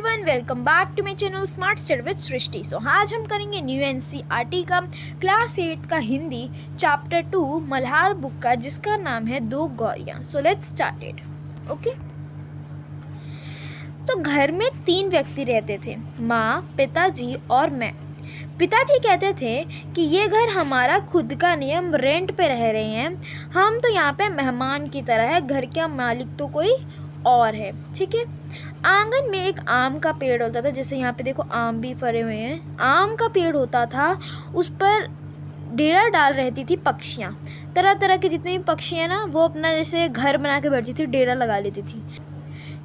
Everyone, welcome back to my channel smart study with Srishti. So आज हम करेंगे new NCERT का क्लास 8 का हिंदी चैप्टर 2 मल्हार बुक का, जिसका नाम है दो गौरियाँ। So let's start it. Okay, तो घर में 3 व्यक्ति रहते थे, माँ, पिताजी और मैं। पिताजी कहते थे कि ये घर हमारा खुद का नहीं, हम रेंट पे रह रहे हैं, हम तो यहाँ पे मेहमान की तरह है, घर का मालिक तो कोई और है। ठीक है। आंगन में एक आम का पेड़ होता था, जैसे यहाँ पे देखो आम भी फरे हुए हैं। आम का पेड़ होता था, उस पर डेरा डाल रहती थी पक्षियाँ। तरह तरह के जितने भी पक्षी हैं ना, वो अपना जैसे घर बना के बैठती थी, डेरा लगा लेती थी।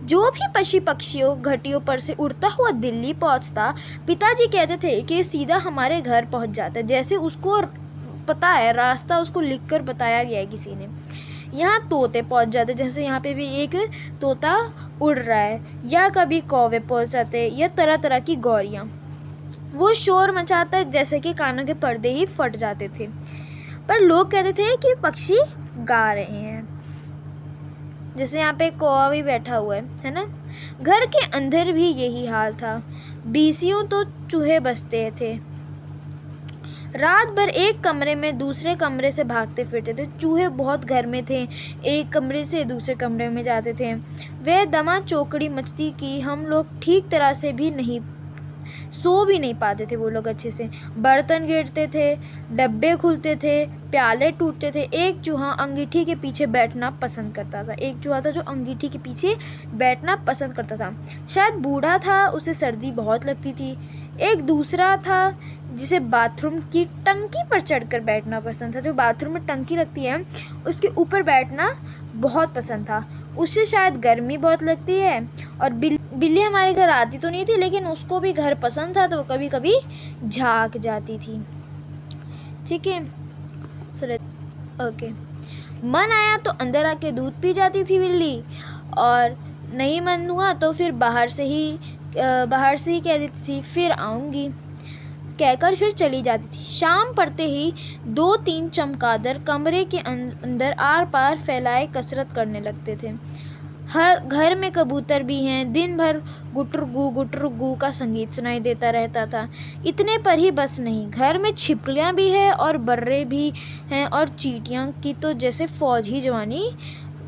जो भी पक्षियों घटियों पर से उड़ता हुआ दिल्ली पहुँचता, पिताजी कहते थे कि सीधा हमारे घर पहुँच जाता है, जैसे उसको पता है, रास्ता उसको लिखकर बताया गया है किसी ने। यहाँ तोते पहुँच जाते, जैसे यहाँ पे भी एक तोता उड़ रहा है, या कभी कौवे पहुँच जाते, या तरह तरह की गौरियाँ। वो शोर मचाता है जैसे कि कानों के पर्दे ही फट जाते थे, पर लोग कहते थे कि पक्षी गा रहे हैं। जैसे यहाँ पे कौवा भी बैठा हुआ है ना। घर के अंदर भी यही हाल था, बीसियों तो चूहे बसते थे। रात भर एक कमरे में दूसरे कमरे से भागते फिरते थे। चूहे बहुत घर में थे, एक कमरे से दूसरे कमरे में जाते थे। वह दमा चौकड़ी मचती कि हम लोग ठीक तरह से भी नहीं सो भी नहीं पाते थे। वो लोग अच्छे से बर्तन गिरते थे, डब्बे खुलते थे, प्याले टूटते थे। एक चूहा अंगीठी के पीछे बैठना पसंद करता था। एक चूहा था जो अंगीठी के पीछे बैठना पसंद करता था। शायद बूढ़ा था, उसे सर्दी बहुत लगती थी। एक दूसरा था जिसे बाथरूम की टंकी पर चढ़कर बैठना पसंद था। जो बाथरूम में टंकी लगती है, उसके ऊपर बैठना बहुत पसंद था। उससे शायद गर्मी बहुत लगती है। और बिल्ली हमारे घर आती तो नहीं थी, लेकिन उसको भी घर पसंद था, तो वो कभी कभी झांक जाती थी। ठीक है। ओके। मन आया तो अंदर आके दूध पी जाती थी बिल्ली, और नहीं मन हुआ तो फिर बाहर से ही कह देती थी फिर आऊँगी, कहकर फिर चली जाती थी। शाम पड़ते ही 2-3 चमगादड़ कमरे के अंदर आर पार फैलाए कसरत करने लगते थे। हर घर में कबूतर भी हैं। दिन भर गुटर गू का संगीत सुनाई देता रहता था। इतने पर ही बस नहीं, घर में छिपकलियाँ भी हैं और बर्रे भी हैं, और चींटियाँ की तो जैसे फौज ही जवानी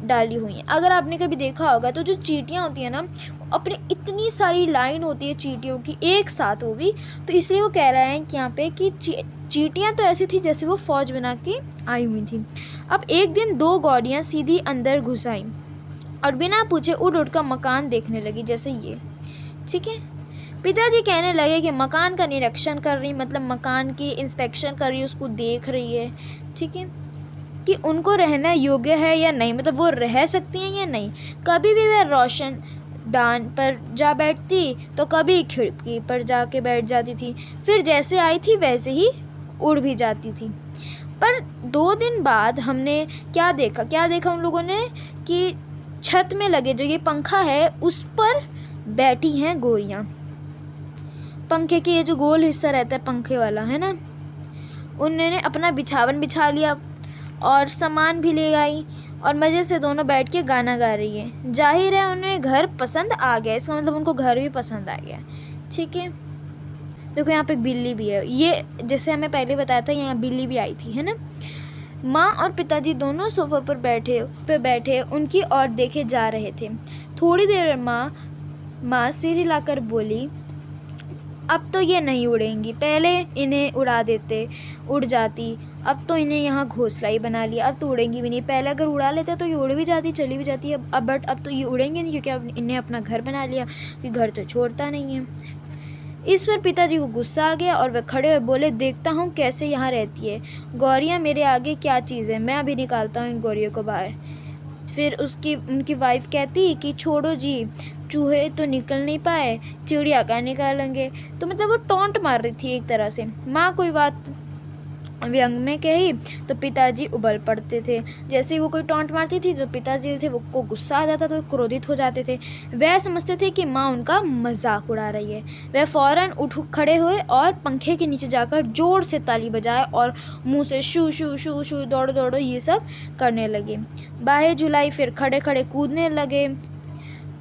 डाली हुई हैं। अगर आपने कभी देखा होगा तो जो चींटियाँ होती हैं ना, अपनी इतनी सारी लाइन होती है चींटियों की एक साथ, वो भी तो इसलिए वो कह रहे हैं कि यहाँ पे कि चींटियाँ तो ऐसी थी जैसे वो फौज बना के आई हुई थी। अब एक दिन 2 गौरियाँ सीधी अंदर घुस आईं और बिना पूछे उड़ उड़ कर मकान देखने लगी, जैसे ये। ठीक है। पिताजी कहने लगे कि मकान का निरीक्षण कर रही, मतलब मकान की इंस्पेक्शन कर रही, उसको देख रही है। ठीक है, कि उनको रहना योग्य है या नहीं, मतलब वो रह सकती हैं या नहीं। कभी भी वह रोशन दान पर जा बैठती, तो कभी खिड़की पर जाके बैठ जाती थी। फिर जैसे आई थी वैसे ही उड़ भी जाती थी। पर 2 दिन बाद हमने क्या देखा उन लोगों ने, कि छत में लगे जो ये पंखा है, उस पर बैठी हैं गौरियाँ। पंखे के ये जो गोल हिस्सा रहता है पंखे वाला, है ना, उन्होंने अपना बिछावन बिछा लिया और सामान भी ले आई, और मज़े से दोनों बैठ के गाना गा रही है। जाहिर है उन्हें घर पसंद आ गया, इसका मतलब उनको घर भी पसंद आ गया। ठीक है। देखो यहाँ पे एक बिल्ली भी है, ये जैसे हमें पहले बताया था, यहाँ बिल्ली भी आई थी, है ना। माँ और पिताजी दोनों सोफा पर बैठे उनकी ओर देखे जा रहे थे। थोड़ी देर माँ सिर हिलाकर बोली, अब तो ये नहीं उड़ेंगी, पहले इन्हें उड़ जाती, अब तो इन्हें यहाँ घोंसला ही बना लिया, अब तो उड़ेंगी भी नहीं। पहले अगर उड़ा लेते तो ये उड़ भी जाती, चली भी जाती, अब तो ये उड़ेंगे नहीं, क्योंकि अब इन्हें अपना घर बना लिया, कि घर तो छोड़ता नहीं है। इस पर पिताजी को गुस्सा आ गया और वह खड़े हुए बोले, देखता हूँ कैसे यहाँ रहती है गौरियाँ, मेरे आगे क्या चीज़ है, मैं अभी निकालता हूँ इन गौरियों को बाहर। फिर उनकी वाइफ कहती कि छोड़ो जी, चूहे तो निकल नहीं पाए, चिड़िया का निकालेंगे। तो मतलब वो टॉन्ट मार रही थी एक तरह से। माँ कोई बात व्यंग में कही तो पिताजी उबल पड़ते थे। जैसे ही वो कोई टॉन्ट मारती थी तो पिताजी थे वो को गुस्सा आ जाता, तो वो क्रोधित हो जाते थे। वह समझते थे कि माँ उनका मजाक उड़ा रही है। वह फौरन उठ खड़े हुए और पंखे के नीचे जाकर जोर से ताली बजाए और मुंह से शू शू शू शू दौड़ो दौड़ो ये सब करने लगे। बाहें झुलाई, फिर खड़े खड़े कूदने लगे।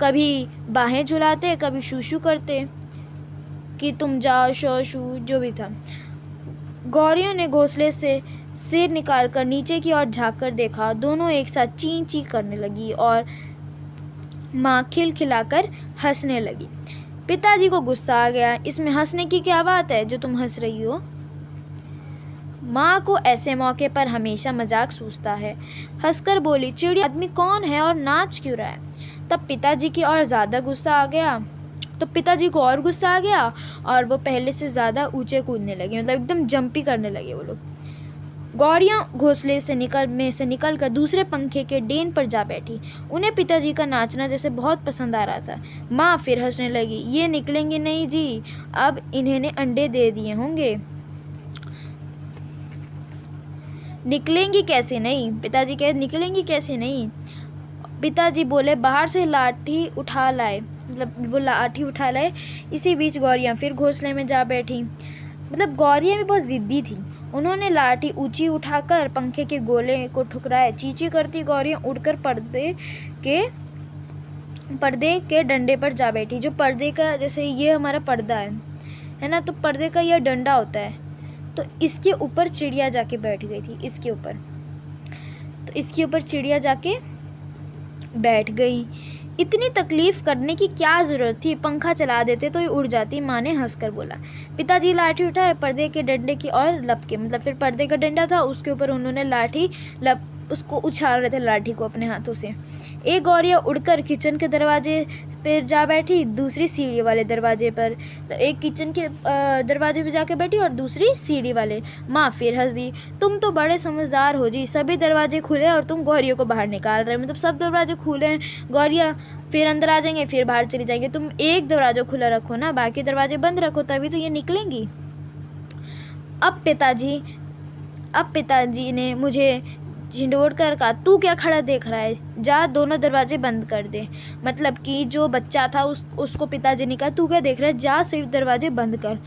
कभी बाहें झुलाते, कभी शू करते कि तुम जाओ, शो शू जो भी था। गौरियों ने घोंसले से सिर निकालकर नीचे की ओर झांककर देखा। दोनों एक साथ ची ची करने लगी और माँ खिलखिलाकर हंसने लगी। पिताजी को गुस्सा आ गया। इसमें हंसने की क्या बात है जो तुम हंस रही हो? माँ को ऐसे मौके पर हमेशा मजाक सूझता है। हंसकर बोली, चिड़िया आदमी कौन है और नाच क्यों रहा है? तब पिताजी की और ज़्यादा गुस्सा आ गया। तो पिताजी को और गुस्सा आ गया और वो पहले से ज़्यादा ऊंचे कूदने लगे, मतलब एकदम जंपी करने लगे वो लोग। गौरियाँ घोंसले से निकल कर दूसरे पंखे के डेन पर जा बैठी। उन्हें पिताजी का नाचना जैसे बहुत पसंद आ रहा था। माँ फिर हंसने लगी, ये निकलेंगे नहीं जी, अब इन्होंने अंडे दे दिए होंगे। निकलेंगी कैसे नहीं? पिताजी कहे, निकलेंगी कैसे नहीं? पिताजी बोले, बाहर से लाठी उठा लाए, मतलब वो लाठी उठा लाए। इसी बीच गौरियाँ फिर घोंसले में जा बैठी। मतलब गौरियाँ भी बहुत ज़िद्दी थी। उन्होंने लाठी ऊंची उठाकर पंखे के गोले को ठुकराया। चींची करती गौरियाँ उड़कर पर्दे के डंडे पर जा बैठी। जो पर्दे का, जैसे ये हमारा पर्दा है ना, तो पर्दे का यह डंडा होता है, तो इसके ऊपर चिड़िया जाके बैठ गई थी, इसके ऊपर। तो इसके ऊपर चिड़िया जाके बैठ गई। इतनी तकलीफ करने की क्या ज़रूरत थी? पंखा चला देते तो ये उड़ जाती, माँ ने हंसकर बोला। पिताजी लाठी उठाए, पर्दे के डंडे की ओर लपके, मतलब फिर पर्दे का डंडा था, उसके ऊपर उन्होंने लाठी उसको उछाल रहे थे, लाठी को अपने हाथों से। एक गौरिया उड़कर किचन के दरवाजे पर जा बैठी, दूसरी सीढ़ी वाले दरवाजे पर। तो एक किचन के दरवाजे पे जाके बैठी और दूसरी सीढ़ी वाले। माँ फिर हंस दी, तुम तो बड़े समझदार हो जी, सभी दरवाजे खुले और तुम गौरियों को बाहर निकाल रहे हो। मतलब सब दरवाजे खुले हैं, गौरिया फिर अंदर आ जाएंगे, फिर बाहर चली जाएंगे। तुम एक दरवाजा खुला रखो ना, बाकी दरवाजे बंद रखो, तभी तो ये निकलेंगी। अब पिताजी ने मुझे झिंडोड़ कर कहा, तू क्या खड़ा देख रहा है, जा दोनों दरवाजे बंद कर दे। मतलब कि जो बच्चा था उसको पिताजी ने कहा, तू क्या देख रहा है, जा सिर्फ दरवाजे बंद कर।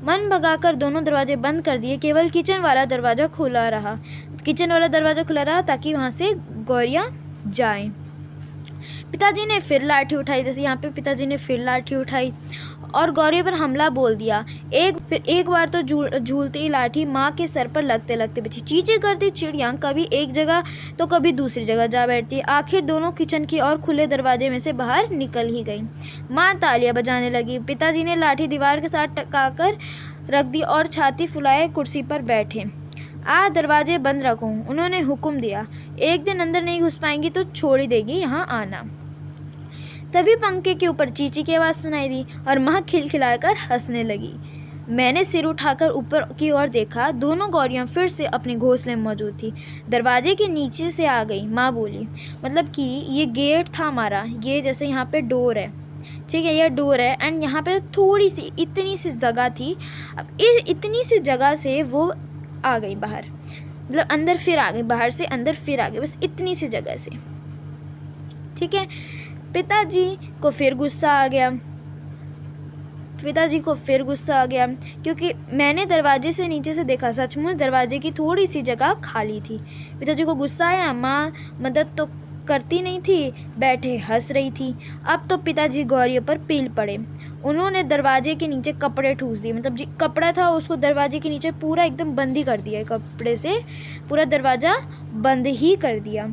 मन भगाकर दोनों दरवाजे बंद कर दिए, केवल किचन वाला दरवाज़ा खुला रहा ताकि वहाँ से गौरियाँ जाएं। पिताजी ने फिर लाठी उठाई, जैसे यहाँ पे पिताजी ने फिर लाठी उठाई और गौरी पर हमला बोल दिया। एक बार तो झूलती लाठी माँ के सर पर लगते लगते बची। चींची करती चिड़िया कभी एक जगह तो कभी दूसरी जगह जा बैठती। आखिर दोनों किचन की और खुले दरवाजे में से बाहर निकल ही गई। माँ तालियां बजाने लगी। पिताजी ने लाठी दीवार के साथ टकराकर रख दी और छाती फुलाए कुर्सी पर बैठे। आज दरवाजे बंद रखो, उन्होंने हुक्म दिया। एक दिन अंदर नहीं घुस पाएंगी तो छोड़ ही देगी यहाँ आना। तभी पंखे के ऊपर चींची की आवाज़ सुनाई दी और माँ खिलखिलाकर हंसने लगी। मैंने सिर उठाकर ऊपर की ओर देखा, दोनों गौरियाँ फिर से अपने घोंसले में मौजूद थी। दरवाजे के नीचे से आ गई। माँ बोली, मतलब कि ये गेट था हमारा, ये जैसे यहाँ पे डोर है, ठीक है, यह डोर है एंड यहाँ पे थोड़ी सी इतनी सी जगह थी। अब इस इतनी सी जगह से वो आ गई बाहर, मतलब अंदर फिर आ गई, बाहर से अंदर फिर आ गई, बस इतनी सी जगह से, ठीक है। पिताजी को फिर गुस्सा आ गया क्योंकि मैंने दरवाजे से नीचे से देखा, सचमुच दरवाजे की थोड़ी सी जगह खाली थी। पिताजी को गुस्सा आया। माँ मदद तो करती नहीं थी, बैठे हंस रही थी। अब तो पिताजी गौरियों पर पील पड़े। उन्होंने दरवाजे के नीचे कपड़े ठूस दिए, मतलब जो कपड़ा था उसको दरवाजे के नीचे पूरा एकदम बंद ही कर दिया, कपड़े से पूरा दरवाज़ा बंद ही कर दिया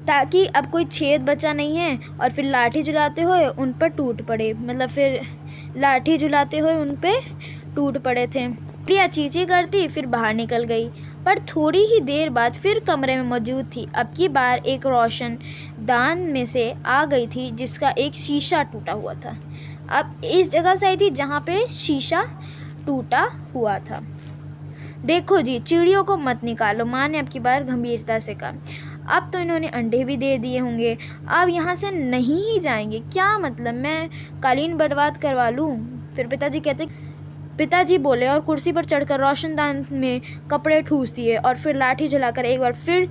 ताकि अब कोई छेद बचा नहीं है। और फिर लाठी झुलाते हुए उन पर टूट पड़े, मतलब फिर लाठी झुलाते हुए उन पे टूट पड़े थे। प्रिया चींची करती फिर बाहर निकल गई, पर थोड़ी ही देर बाद फिर कमरे में मौजूद थी। अब की बार एक रोशन दान में से आ गई थी जिसका एक शीशा टूटा हुआ था। अब इस जगह से आई थी जहाँ पे शीशा टूटा हुआ था। देखो जी, चिड़ियों को मत निकालो, माँ ने अब की बार गंभीरता से कहा। अब तो इन्होंने अंडे भी दे दिए होंगे, अब यहाँ से नहीं ही जाएंगे। क्या मतलब, मैं कालीन बर्बाद करवा लूँ? फिर पिताजी बोले और कुर्सी पर चढ़कर रोशनदान में कपड़े ठूस दिए और फिर लाठी जलाकर एक बार फिर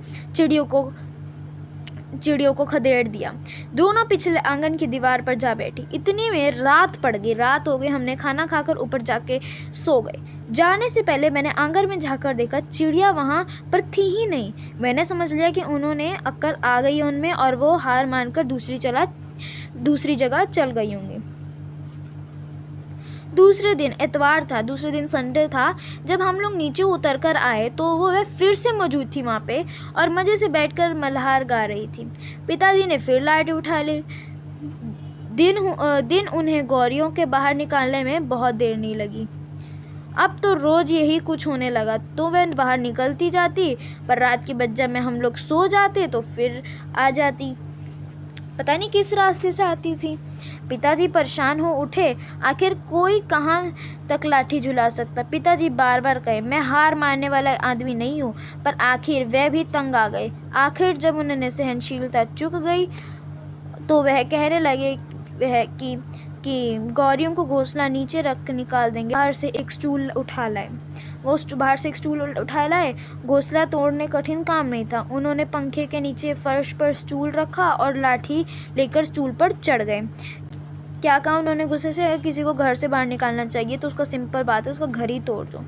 चिड़ियों को खदेड़ दिया। दोनों पिछले आंगन की दीवार पर जा बैठी। इतनी में रात पड़ गई, रात हो गई। हमने खाना खाकर ऊपर जाके सो गए। जाने से पहले मैंने आंगन में झांककर देखा, चिड़िया वहाँ पर थी ही नहीं। मैंने समझ लिया कि उन्होंने अक्ल आ गई उनमें और वो हार मानकर दूसरी दूसरी जगह चल गई होंगी। दूसरे दिन इतवार था, दूसरे दिन संडे था। जब हम लोग नीचे उतर कर आए तो वह फिर से मौजूद थी वहाँ पे और मज़े से बैठकर मल्हार गा रही थी। पिताजी ने फिर लाठी उठा ली। दिन उन्हें गौरियों के बाहर निकालने में बहुत देर नहीं लगी। अब तो रोज़ यही कुछ होने लगा। तो वह बाहर निकलती जाती, पर रात की बज्जा में हम लोग सो जाते तो फिर आ जाती। पता नहीं किस रास्ते से आती थी। पिताजी परेशान हो उठे, आखिर कोई कहाँ तक लाठी झुला सकता। पिताजी बार बार कहे, मैं हार मानने वाला आदमी नहीं हूँ, पर आखिर वह भी तंग आ गए। आखिर जब उन्हें सहनशीलता चुक गई तो वह कहने लगे कि गौरियों को घोंसला नीचे रख निकाल देंगे। बाहर से एक स्टूल उठा लाए। वो बाहर से एक स्टूल उठा लाए। घोंसला तोड़ने कठिन काम नहीं था। उन्होंने पंखे के नीचे फर्श पर स्टूल रखा और लाठी लेकर स्टूल पर चढ़ गए। क्या कहा उन्होंने गुस्से से, किसी को घर से बाहर निकालना चाहिए तो उसका सिंपल बात है, उसका घर ही तोड़ दो।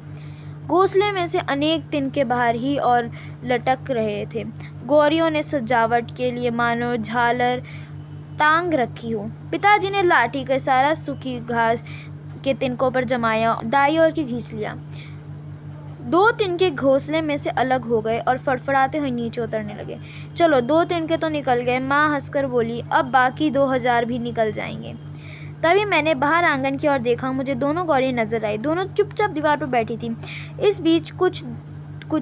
घोंसले में से अनेक तिनके बाहर ही और लटक रहे थे। गौरियों ने सजावट के लिए मानो झालर टांग रखी हो। पिताजी ने लाठी का सारा सूखी घास के तिनकों पर जमाया, दाई ओर की खींच लिया। 2 तिनके घोंसले में से अलग हो गए और फड़फड़ाते हुए नीचे उतरने लगे। चलो 2 तिनके तो निकल गए, माँ हंसकर बोली, अब बाकी 2000 भी निकल जाएंगे। तभी मैंने बाहर आंगन की ओर देखा। मुझे दोनों गौरियाँ नजर आई। दोनों चुपचाप दीवार पर बैठी थी। इस बीच कुछ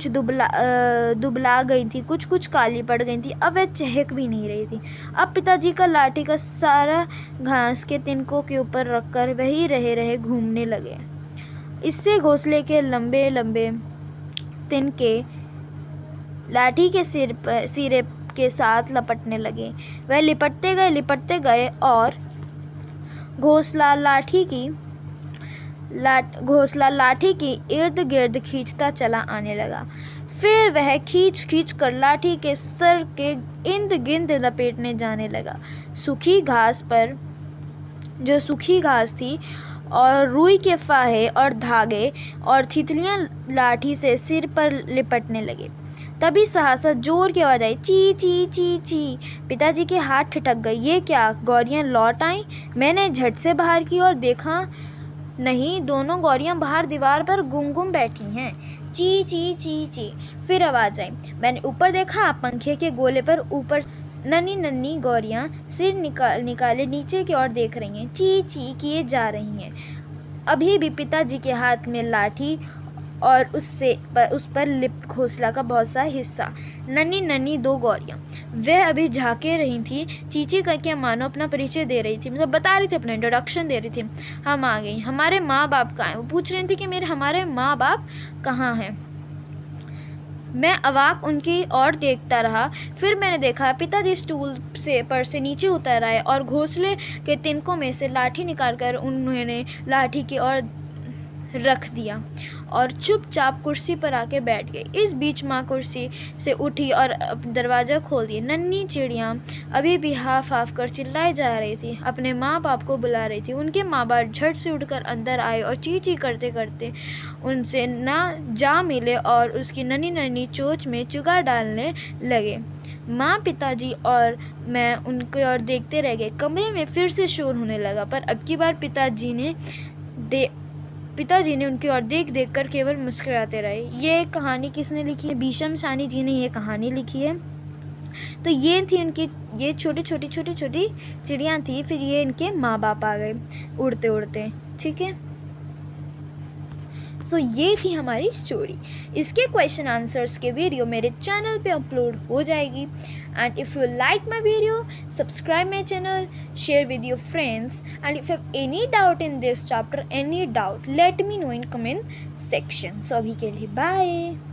दुबला गई थी, कुछ काली पड़ गई थी। अब वह चहक भी नहीं रही थी। अब पिताजी का लाठी का सारा घास के तिनकों के ऊपर रखकर वही रहे घूमने लगे। इससे घोंसले के लंबे लंबे तिनके लाठी के सिरे के साथ लपटने लगे। वह लिपटते गए और घोंसला लाठी की इर्द गिर्द खींचता चला आने लगा। फिर वह खींच कर लाठी के सर के इर्द गिर्द लपेटने जाने लगा। सूखी घास थी और रुई के फाहे और धागे और तितलियां लाठी से सिर पर लिपटने लगे। तभी सहसा जोर की आवाज़ आई, ची ची ची ची। पिताजी के हाथ ठिठक गए। ये क्या, गौरियां लौट आईं? मैंने झट से बाहर की ओर देखा, नहीं, दोनों गौरियां बाहर दीवार पर गुम बैठी हैं। ची ची ची ची। फिर आवाज़ आई। मैंने ऊपर देखा, पंखे के गोले पर ऊपर नन्ही गौरियां सिर निकाले नीचे की ओर देख रही हैं, ची ची किए जा रही हैं। अभी भी पिताजी के हाथ में लाठी और उस पर लिप घोंसला का बहुत सा हिस्सा। नन्ही 2 गौरियां वह अभी झांके रही थी, चीची करके मानो अपना परिचय दे रही थी, मतलब बता रही थी, अपना इंट्रोडक्शन दे रही थी। हम आ गई, हमारे माँ बाप कहाँ हैं? वो पूछ रही थी कि हमारे माँ बाप कहाँ हैं। मैं अवाक उनकी ओर देखता रहा। फिर मैंने देखा पिताजी स्टूल पर से नीचे उतर आए और घोंसले के तिनकों में से लाठी निकालकर उन्होंने लाठी की ओर रख दिया और चुपचाप कुर्सी पर आके बैठ गई। इस बीच माँ कुर्सी से उठी और दरवाज़ा खोल दिया। नन्ही चिड़ियाँ अभी भी हाफ कर चिल्लाई जा रही थी, अपने माँ बाप को बुला रही थी। उनके माँ बाप झट से उठकर अंदर आए और ची करते करते उनसे ना जा मिले और उसकी नन्ही चोंच में चुगा डालने लगे। माँ, पिताजी और मैं उनकी ओर देखते रह गए। कमरे में फिर से शोर होने लगा, पर अब की बार पिताजी ने उनकी ओर देख कर केवल मुस्कुराते रहे। ये कहानी किसने लिखी है? भीष्म सानी जी ने ये कहानी लिखी है। तो ये थी उनकी, ये छोटी चिड़ियाँ थी। फिर ये इनके माँ बाप आ गए उड़ते उड़ते, ठीक है। सो ये थी हमारी स्टोरी। इसके क्वेश्चन आंसर्स के वीडियो मेरे चैनल पे अपलोड हो जाएगी। And if you like my video, subscribe my channel, share with your friends, and if you have any doubt in this chapter, let me know in comment section. So अभी के लिए bye.